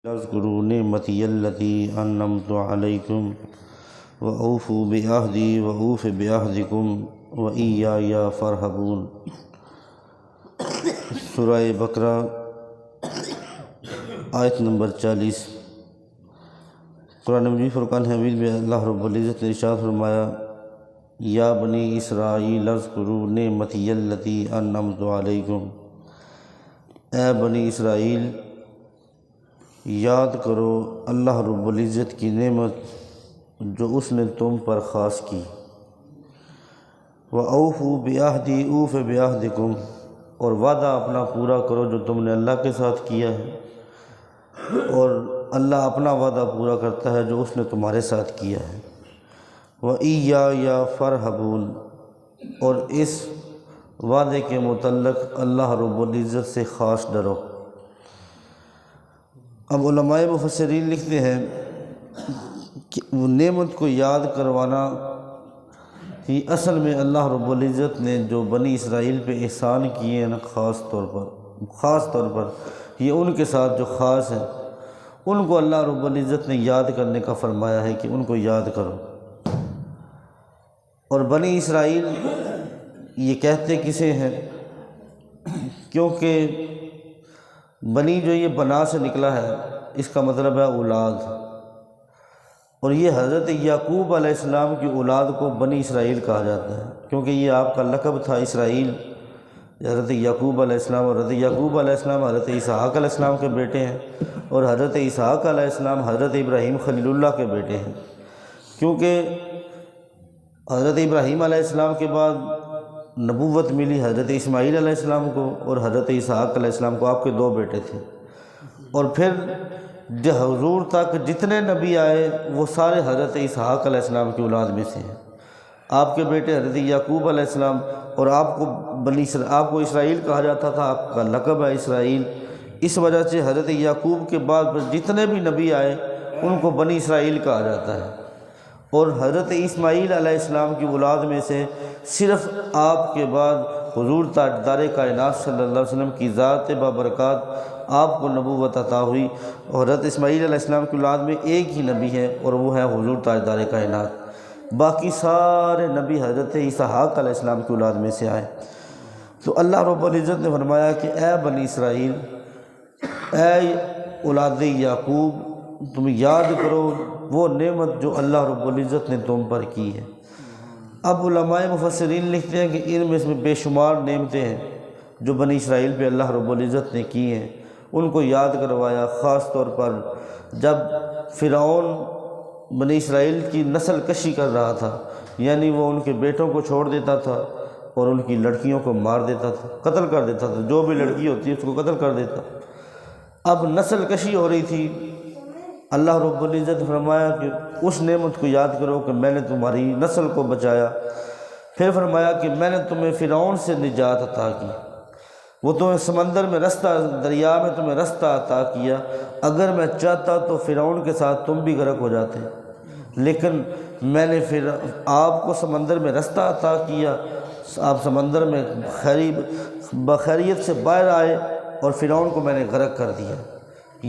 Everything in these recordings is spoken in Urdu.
اذکروا نعمتی التی انعمت علیکم واوفوا بعہدی واوف بعہدکم وایای فارہبون۔ سورہ بقرہ آیت نمبر 40۔ قرآن مجید فرقان حمید میں اللہ رب العزت نے ارشاد فرمایا، یا بنی اسرائیل اذکروا نعمتی التی انعمت علیکم، اے بنی اسرائیل یاد کرو اللہ رب العزت کی نعمت جو اس نے تم پر خاص کی۔ وَأَوْفُوا بِعَہْدِي أُوفِ بِعَہْدِكُمْ، اور وعدہ اپنا پورا کرو جو تم نے اللہ کے ساتھ کیا ہے، اور اللہ اپنا وعدہ پورا کرتا ہے جو اس نے تمہارے ساتھ کیا ہے۔ وَإِيَّايَ فَارْهَبُونَ، اور اس وعدے کے متعلق اللہ رب العزت سے خاص ڈرو۔ اب علماء مفسرین لکھتے ہیں کہ وہ نعمت کو یاد کروانا ہی اصل میں اللہ رب العزت نے جو بنی اسرائیل پہ احسان کیے ہیں نا، خاص طور پر یہ ان کے ساتھ جو خاص ہے، ان کو اللہ رب العزت نے یاد کرنے کا فرمایا ہے کہ ان کو یاد کرو۔ اور بنی اسرائیل یہ کہتے کسے ہیں؟ کیونکہ بنی جو یہ بنا سے نکلا ہے، اس کا مطلب ہے اولاد، اور یہ حضرت یعقوب علیہ السلام کی اولاد کو بنی اسرائیل کہا جاتا ہے، کیونکہ یہ آپ کا لقب تھا اسرائیل، حضرت یعقوب علیہ السلام۔ اور حضرت یعقوب علیہ السلام حضرت اسحاق علیہ السلام کے بیٹے ہیں، اور حضرت اسحاق علیہ السلام حضرت ابراہیم خلیل اللہ کے بیٹے ہیں، کیونکہ حضرت ابراہیم علیہ السلام کے بعد نبوت ملی حضرت اسماعیل علیہ السلام کو، اور حضرت اسحاق علیہ السلام کو، آپ کے 2 بیٹے تھے۔ اور پھر جو حضور تک جتنے نبی آئے وہ سارے حضرت اسحاق علیہ السلام کی اولاد میں سے ہیں۔ آپ کے بیٹے حضرت یعقوب علیہ السلام، اور آپ کو اسرائیل کہا جاتا تھا، آپ کا لقب ہے اسرائیل۔ اس وجہ سے حضرت یعقوب کے بعد جتنے بھی نبی آئے ان کو بنی اسرائیل کہا جاتا ہے۔ اور حضرت اسماعیل علیہ السلام کی اولاد میں سے صرف آپ کے بعد حضور تاجدار کائنات صلی اللہ علیہ وسلم کی ذات بابرکات آپ کو نبوت عطا ہوئی، اور حضرت اسماعیل علیہ السلام کی اولاد میں ایک ہی نبی ہے، اور وہ ہے حضور تاجدار کائنات۔ باقی سارے نبی حضرت اسحاق علیہ السلام کی اولاد میں سے آئے۔ تو اللہ رب العزت نے فرمایا کہ اے بنی اسرائیل، اے اولاد یعقوب، تم یاد کرو وہ نعمت جو اللہ رب العزت نے تم پر کی ہے۔ اب علماء مفسرین لکھتے ہیں کہ ان میں بے شمار نعمتیں ہیں جو بنی اسرائیل پہ اللہ رب العزت نے کی ہیں، ان کو یاد کروایا۔ خاص طور پر جب فرعون بنی اسرائیل کی نسل کشی کر رہا تھا، یعنی وہ ان کے بیٹوں کو چھوڑ دیتا تھا اور ان کی لڑکیوں کو مار دیتا تھا، قتل کر دیتا تھا، جو بھی لڑکی ہوتی ہے اس کو قتل کر دیتا۔ اب نسل کشی ہو رہی تھی، اللہ رب العزت نے فرمایا کہ اس نعمت کو یاد کرو کہ میں نے تمہاری نسل کو بچایا۔ پھر فرمایا کہ میں نے تمہیں فرعون سے نجات عطا کی، وہ تمہیں سمندر میں رستہ، دریا میں تمہیں رستہ عطا کیا۔ اگر میں چاہتا تو فرعون کے ساتھ تم بھی غرق ہو جاتے، لیکن میں نے پھر آپ کو سمندر میں رستہ عطا کیا، آپ سمندر میں بخیریت سے باہر آئے، اور فرعون کو میں نے غرق کر دیا۔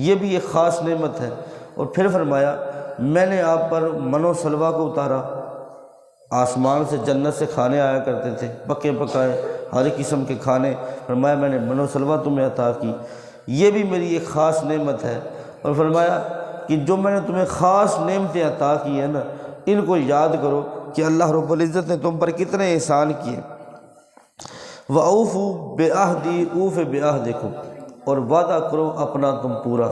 یہ بھی ایک خاص نعمت ہے۔ اور پھر فرمایا میں نے آپ پر من و سلویٰ کو اتارا، آسمان سے جنت سے کھانے آیا کرتے تھے، پکے پکائے ہر قسم کے کھانے، فرمایا میں نے من و سلویٰ تمہیں عطا کی، یہ بھی میری ایک خاص نعمت ہے۔ اور فرمایا کہ جو میں نے تمہیں خاص نعمتیں عطا کی ہیں نا، ان کو یاد کرو کہ اللہ رب العزت نے تم پر کتنے احسان کیے۔ وَأَوْفُوا بِعَہْدِي أُوفِ بِعَہْدِكُمْ، اور وعدہ کرو اپنا تم پورا۔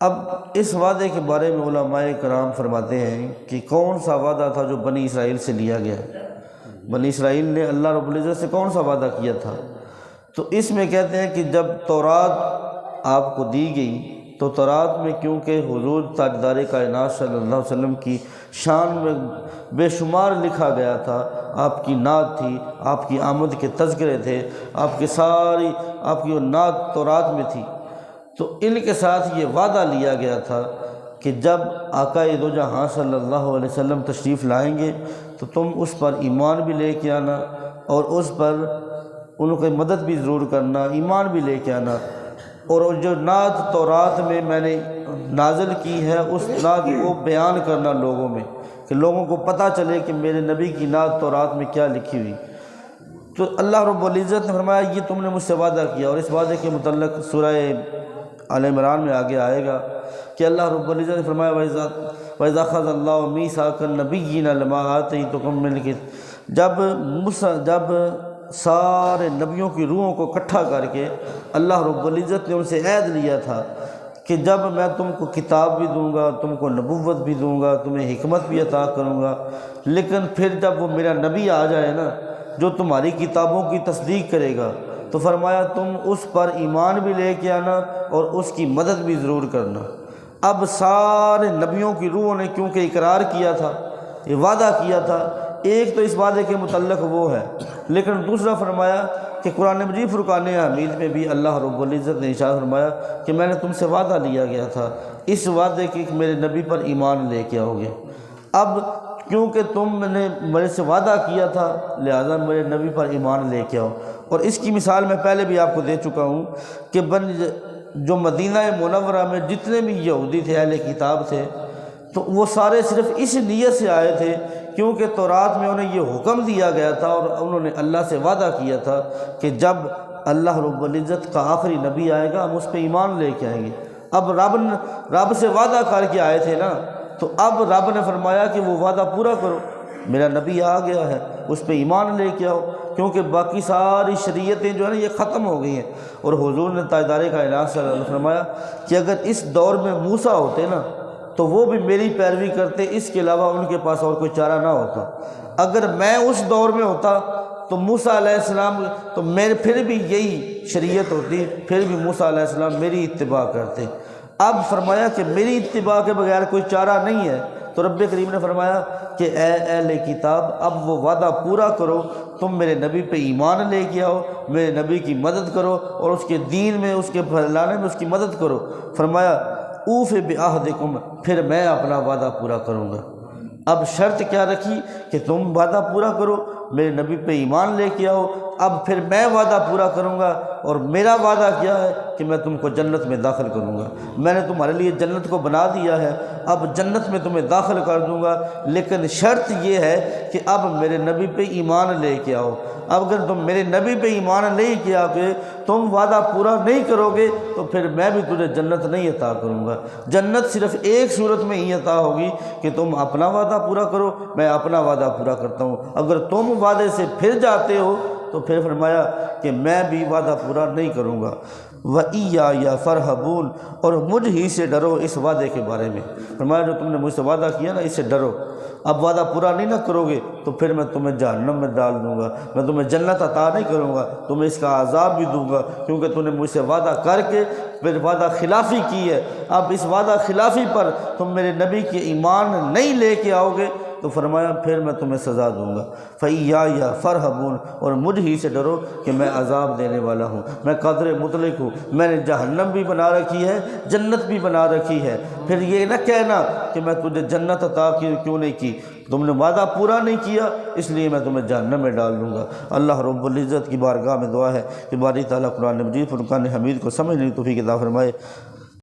اب اس وعدے کے بارے میں علماء کرام فرماتے ہیں کہ کون سا وعدہ تھا جو بنی اسرائیل سے لیا گیا؟ بنی اسرائیل نے اللہ رب العزت سے کون سا وعدہ کیا تھا؟ تو اس میں کہتے ہیں کہ جب تورات آپ کو دی گئی تو تورات میں کیونکہ حضور تاجدار کائنات صلی اللہ علیہ وسلم کی شان میں بے شمار لکھا گیا تھا، آپ کی نعت تھی، آپ کی آمد کے تذکرے تھے، آپ کی وہ نعت تورات میں تھی، تو ان کے ساتھ یہ وعدہ لیا گیا تھا کہ جب آقا دو جہاں صلی اللہ علیہ وسلم تشریف لائیں گے تو تم اس پر ایمان بھی لے کے آنا، اور اس پر ان کی مدد بھی ضرور کرنا، ایمان بھی لے کے آنا۔ اور جو نعت تورات میں میں نے نازل کی ہے اس نعت کو بیان کرنا لوگوں میں، کہ لوگوں کو پتہ چلے کہ میرے نبی کی نعت تورات میں کیا لکھی ہوئی۔ تو اللہ رب العزت نے فرمایا یہ تم نے مجھ سے وعدہ کیا، اور اس وعدے کے متعلق سورہ آل عمران میں آگے آئے گا کہ اللہ رب العزت نے فرمایا وَإِذَا أَخَذَ اللَّهُ مِيثَاقَ النَّبِيِّينَ لَمَا آتَيْتُكُم مِّنَ الْكِتَابِ، جب سارے نبیوں کی روحوں کو اکٹھا کر کے اللہ رب العزت نے ان سے عہد لیا تھا کہ جب میں تم کو کتاب بھی دوں گا، تم کو نبوت بھی دوں گا، تمہیں حکمت بھی عطا کروں گا، لیکن پھر جب وہ میرا نبی آ جائے نا جو تمہاری کتابوں کی تصدیق کرے گا، تو فرمایا تم اس پر ایمان بھی لے کے آنا اور اس کی مدد بھی ضرور کرنا۔ اب سارے نبیوں کی روحوں نے کیونکہ اقرار کیا تھا، یہ وعدہ کیا تھا، ایک تو اس وعدے کے متعلق وہ ہے، لیکن دوسرا فرمایا کہ قرآن مجید فرقان حمید میں بھی اللہ رب العزت نے ارشاد فرمایا کہ میں نے تم سے وعدہ لیا گیا تھا اس وعدے کہ میرے نبی پر ایمان لے کے آؤ گے۔ اب کیونکہ تم نے میرے سے وعدہ کیا تھا لہذا میرے نبی پر ایمان لے کے آؤ۔ اور اس کی مثال میں پہلے بھی آپ کو دے چکا ہوں کہ جو مدینہ منورہ میں جتنے بھی یہودی تھے، اہل کتاب تھے، تو وہ سارے صرف اس نیت سے آئے تھے کیونکہ تورات میں انہیں یہ حکم دیا گیا تھا اور انہوں نے اللہ سے وعدہ کیا تھا کہ جب اللہ رب العزت کا آخری نبی آئے گا ہم اس پہ ایمان لے کے آئیں گے۔ اب رب سے وعدہ کر کے آئے تھے نا، تو اب رب نے فرمایا کہ وہ وعدہ پورا کرو، میرا نبی آ گیا ہے اس پہ ایمان لے کے آؤ، کیونکہ باقی ساری شریعتیں جو ہے نا یہ ختم ہو گئی ہیں۔ اور حضور نے تاجدار کائنات صلی اللہ علیہ وسلم فرمایا کہ اگر اس دور میں موسیٰ ہوتے نا تو وہ بھی میری پیروی کرتے، اس کے علاوہ ان کے پاس اور کوئی چارہ نہ ہوتا۔ اگر میں اس دور میں ہوتا تو موسیٰ علیہ السلام تو میرے پھر بھی یہی شریعت ہوتی، پھر بھی موسیٰ علیہ السلام میری اتباع کرتے۔ اب فرمایا کہ میری اتباع کے بغیر کوئی چارہ نہیں ہے، تو رب کریم نے فرمایا کہ اے اہل کتاب اب وہ وعدہ پورا کرو، تم میرے نبی پہ ایمان لے کے آؤ، میرے نبی کی مدد کرو اور اس کے دین میں اس کے پھیلانے میں اس کی مدد کرو۔ فرمایا اوف بعہدکم، پھر میں اپنا وعدہ پورا کروں گا۔ اب شرط کیا رکھی کہ تم وعدہ پورا کرو، میرے نبی پہ ایمان لے کے آؤ، اب پھر میں وعدہ پورا کروں گا۔ اور میرا وعدہ کیا ہے کہ میں تم کو جنت میں داخل کروں گا، میں نے تمہارے لیے جنت کو بنا دیا ہے، اب جنت میں تمہیں داخل کر دوں گا، لیکن شرط یہ ہے کہ اب میرے نبی پہ ایمان لے کے آؤ۔ اب اگر تم میرے نبی پہ ایمان لے کے آ کے تم وعدہ پورا نہیں کرو گے تو پھر میں بھی تجھے جنت نہیں عطا کروں گا۔ جنت صرف ایک صورت میں ہی عطا ہوگی کہ تم اپنا وعدہ پورا کرو، میں اپنا وعدہ پورا کرتا ہوں۔ اگر تم وعدے سے پھر جاتے ہو تو پھر فرمایا کہ میں بھی وعدہ پورا نہیں کروں گا۔ وَإِيَّايَ فَارْهَبُونَ، اور مجھ ہی سے ڈرو اس وعدے کے بارے میں۔ فرمایا جو تم نے مجھ سے وعدہ کیا نا اس سے ڈرو، اب وعدہ پورا نہیں نہ کرو گے تو پھر میں تمہیں جہنم میں ڈال دوں گا، میں تمہیں جنت عطا نہیں کروں گا، تمہیں اس کا عذاب بھی دوں گا، کیونکہ تم نے مجھ سے وعدہ کر کے پھر وعدہ خلافی کی ہے۔ اب اس وعدہ خلافی پر تم میرے نبی کے ایمان نہیں لے کے آؤ گے تو فرمایا پھر میں تمہیں سزا دوں گا۔ فَإِيَّايَ فَارْهَبُونَ، اور مجھ ہی سے ڈرو کہ میں عذاب دینے والا ہوں، میں قادر مطلق ہوں، میں نے جہنم بھی بنا رکھی ہے، جنت بھی بنا رکھی ہے۔ پھر یہ نہ کہنا کہ میں تجھے جنت عطا کیوں نہیں کی، تم نے وعدہ پورا نہیں کیا اس لیے میں تمہیں جہنم میں ڈال دوں گا۔ اللہ رب العزت کی بارگاہ میں دعا ہے کہ باری تعالیٰ قرآن مجید فرقان حمید کو سمجھنے کی توفیق عطا فرمائے۔